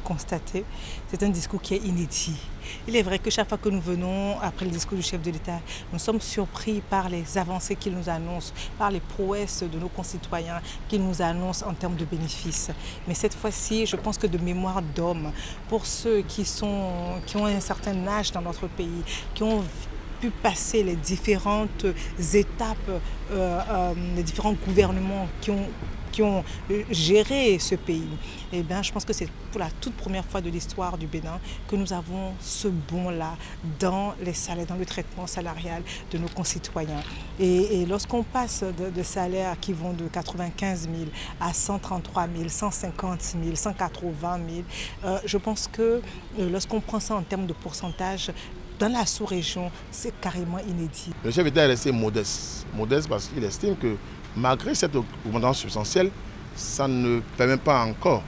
constater, c'est un discours qui est inédit. Il est vrai que chaque fois que nous venons, après le discours du chef de l'État, nous sommes surpris par les avancées qu'il nous annonce, par les prouesses de nos concitoyens qu'il nous annonce en termes de bénéfices. Mais cette fois-ci, je pense que de mémoire d'homme, pour ceux qui ont un certain âge dans notre pays, qui ont pu passer les différentes étapes, les différents gouvernements qui ont géré ce pays, eh bien, je pense que c'est pour la toute première fois de l'histoire du Bénin que nous avons ce bond-là dans les salaires, dans le traitement salarial de nos concitoyens. Et lorsqu'on passe de salaires qui vont de 95 000 à 133 000, 150 000, 180 000, je pense que lorsqu'on prend ça en termes de pourcentage, dans la sous-région, c'est carrément inédit. Le chef d'État est resté modeste. Modeste parce qu'il estime que malgré cette augmentation substantielle, ça ne permet pas encore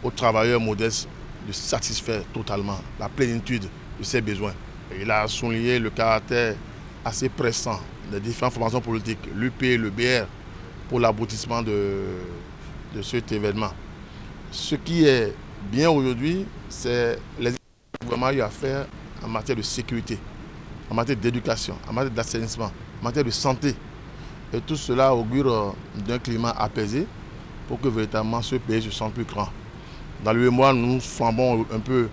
aux travailleurs modestes de satisfaire totalement la plénitude de ses besoins. Il a souligné le caractère assez pressant des différentes formations politiques, l'UP et le BR, pour l'aboutissement de cet événement. Ce qui est bien aujourd'hui, c'est les efforts que le gouvernement a eu à faire en matière de sécurité, en matière d'éducation, en matière d'assainissement, en matière de santé. Et tout cela augure d'un climat apaisé pour que véritablement ce pays se sente plus grand. Dans le mémoire, nous flambons un peu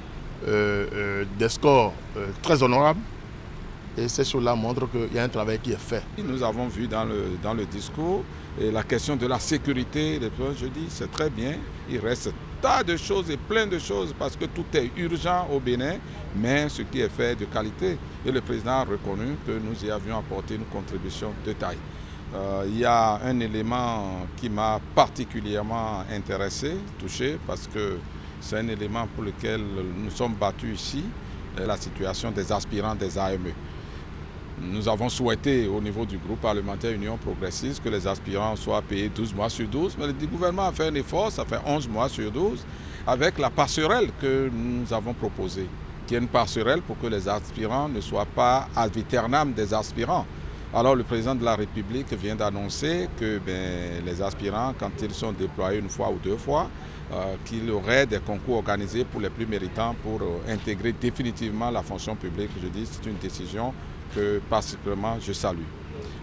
des scores très honorables. Et ces choses-là montrent qu'il y a un travail qui est fait. Nous avons vu dans le discours et la question de la sécurité. Je dis c'est très bien. Il reste tas de choses et plein de choses parce que tout est urgent au Bénin, mais ce qui est fait de qualité. Et le président a reconnu que nous y avions apporté une contribution de taille. Il y a un élément qui m'a particulièrement intéressé, touché, parce que c'est un élément pour lequel nous sommes battus ici, la situation des aspirants des AME. Nous avons souhaité au niveau du groupe parlementaire Union progressiste que les aspirants soient payés 12 mois sur 12, mais le gouvernement a fait un effort, ça fait 11 mois sur 12, avec la passerelle que nous avons proposée, qui est une passerelle pour que les aspirants ne soient pas ad vieternam des aspirants. Alors le président de la République vient d'annoncer que les aspirants, quand ils sont déployés une fois ou deux fois, qu'il y aurait des concours organisés pour les plus méritants pour intégrer définitivement la fonction publique. Je dis c'est une décision que particulièrement je salue.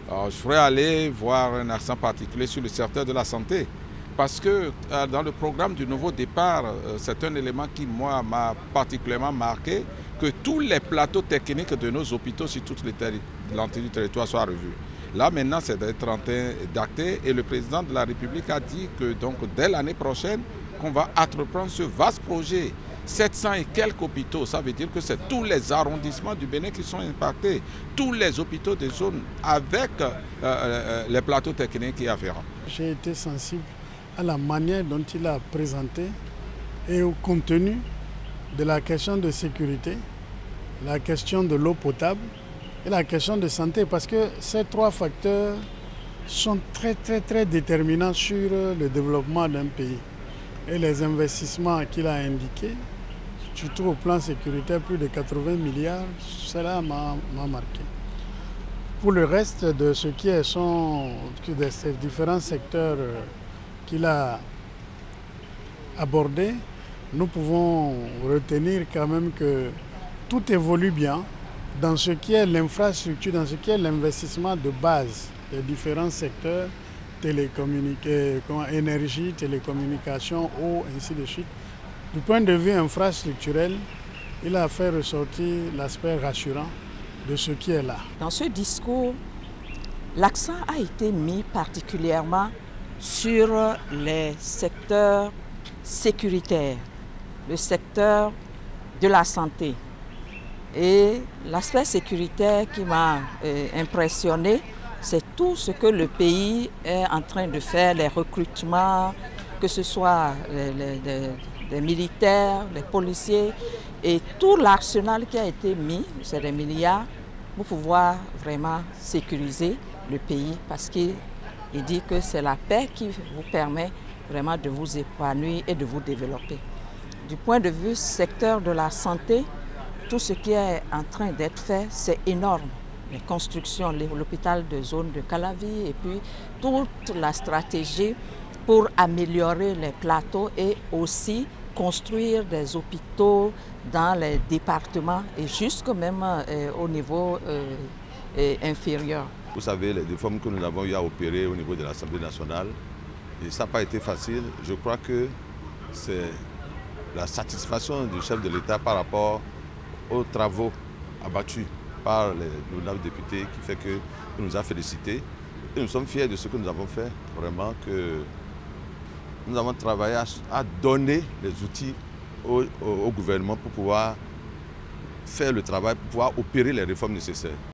Je ferai aller voir un accent particulier sur le secteur de la santé parce que dans le programme du nouveau départ, c'est un élément qui moi m'a particulièrement marqué, que tous les plateaux techniques de nos hôpitaux sur toute l'entièreté du territoire soient revus. Là maintenant c'est d'être en train d'acter et le président de la République a dit que donc dès l'année prochaine qu'on va entreprendre ce vaste projet. 700 et quelques hôpitaux, ça veut dire que c'est tous les arrondissements du Bénin qui sont impactés, tous les hôpitaux des zones avec les plateaux techniques y afférents. J'ai été sensible à la manière dont il a présenté et au contenu de la question de sécurité, la question de l'eau potable et la question de santé, parce que ces trois facteurs sont très déterminants sur le développement d'un pays. Et les investissements qu'il a indiqués, surtout au plan sécuritaire, plus de 80 milliards, cela m'a marqué. Pour le reste de ce qui est de ces différents secteurs qu'il a abordés, nous pouvons retenir quand même que tout évolue bien dans ce qui est l'infrastructure, dans ce qui est l'investissement de base des différents secteurs, énergie, télécommunications, eau, ainsi de suite. Du point de vue infrastructurel, il a fait ressortir l'aspect rassurant de ce qui est là. Dans ce discours, l'accent a été mis particulièrement sur les secteurs sécuritaires, le secteur de la santé. Et l'aspect sécuritaire qui m'a impressionné, c'est tout ce que le pays est en train de faire, les recrutements, que ce soit les militaires, les policiers, et tout l'arsenal qui a été mis, c'est des milliards, pour pouvoir vraiment sécuriser le pays, parce qu'il dit que c'est la paix qui vous permet vraiment de vous épanouir et de vous développer. Du point de vue secteur de la santé, tout ce qui est en train d'être fait, c'est énorme. Les constructions, l'hôpital de zone de Calavi et puis toute la stratégie pour améliorer les plateaux et aussi construire des hôpitaux dans les départements et jusque même au niveau inférieur. Vous savez, les réformes que nous avons eu à opérer au niveau de l'Assemblée nationale, et ça n'a pas été facile. Je crois que c'est la satisfaction du chef de l'État par rapport aux travaux abattus par les honorables députés qui fait que nous a félicités. Et nous sommes fiers de ce que nous avons fait, vraiment que nous avons travaillé à donner les outils au gouvernement pour pouvoir faire le travail, pour pouvoir opérer les réformes nécessaires.